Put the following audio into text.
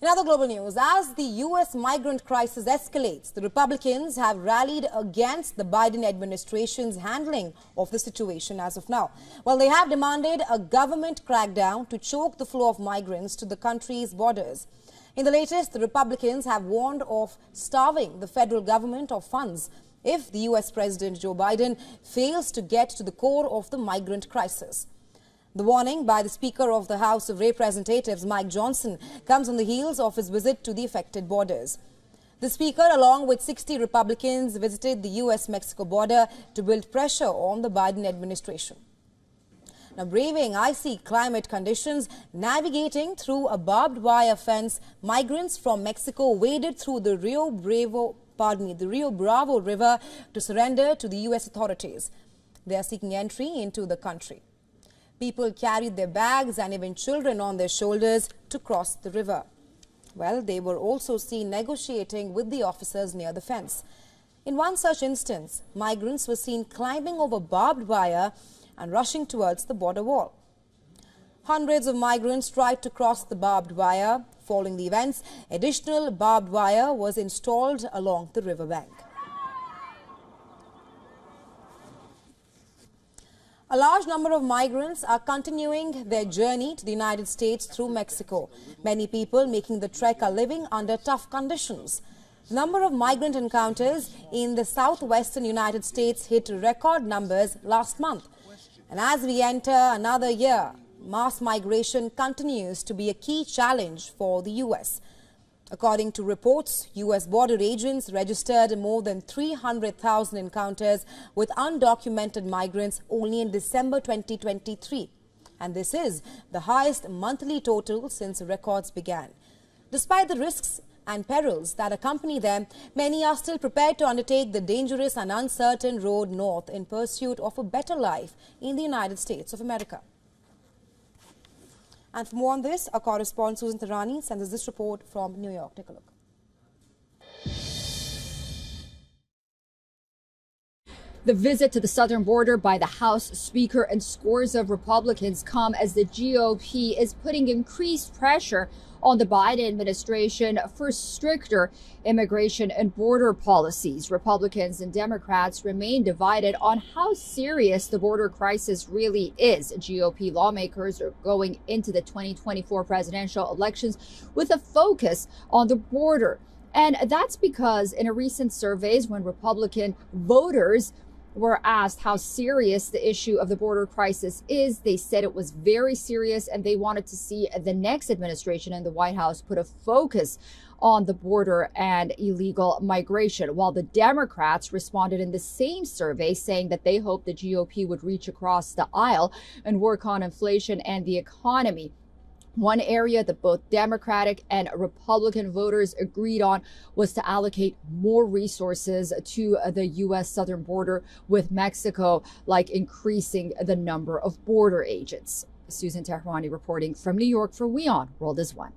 In other global news, as the U.S. migrant crisis escalates, the Republicans have rallied against the Biden administration's handling of the situation as of now. Well, they have demanded a government crackdown to choke the flow of migrants to the country's borders. In the latest, the Republicans have warned of starving the federal government of funds if the U.S. President Joe Biden fails to get to the core of the migrant crisis. The warning by the Speaker of the House of Representatives, Mike Johnson, comes on the heels of his visit to the affected borders. The Speaker, along with 60 Republicans, visited the U.S.-Mexico border to build pressure on the Biden administration. Now, braving icy climate conditions, navigating through a barbed wire fence, migrants from Mexico waded through the Rio Bravo River to surrender to the U.S. authorities. They are seeking entry into the country. People carried their bags and even children on their shoulders to cross the river. Well, they were also seen negotiating with the officers near the fence. In one such instance, migrants were seen climbing over barbed wire and rushing towards the border wall. Hundreds of migrants tried to cross the barbed wire. Following the events, additional barbed wire was installed along the riverbank. A large number of migrants are continuing their journey to the United States through Mexico. Many people making the trek are living under tough conditions. The number of migrant encounters in the southwestern United States hit record numbers last month. And as we enter another year, mass migration continues to be a key challenge for the U.S. According to reports, U.S. border agents registered more than 300,000 encounters with undocumented migrants only in December 2023. And this is the highest monthly total since records began. Despite the risks and perils that accompany them, many are still prepared to undertake the dangerous and uncertain road north in pursuit of a better life in the United States of America. And for more on this, our correspondent Susan Tarani sends us this report from New York. Take a look. The visit to the southern border by the House Speaker and scores of Republicans come as the GOP is putting increased pressure on the Biden administration for stricter immigration and border policies. Republicans and Democrats remain divided on how serious the border crisis really is. GOP lawmakers are going into the 2024 presidential elections with a focus on the border. And that's because in a recent surveys, when Republican voters were asked how serious the issue of the border crisis is, they said it was very serious and they wanted to see the next administration in the White House put a focus on the border and illegal migration, while the Democrats responded in the same survey saying that they hope the GOP would reach across the aisle and work on inflation and the economy. One area that both Democratic and Republican voters agreed on was to allocate more resources to the U.S. southern border with Mexico, like increasing the number of border agents. Susan Tehrani reporting from New York for WION World is One.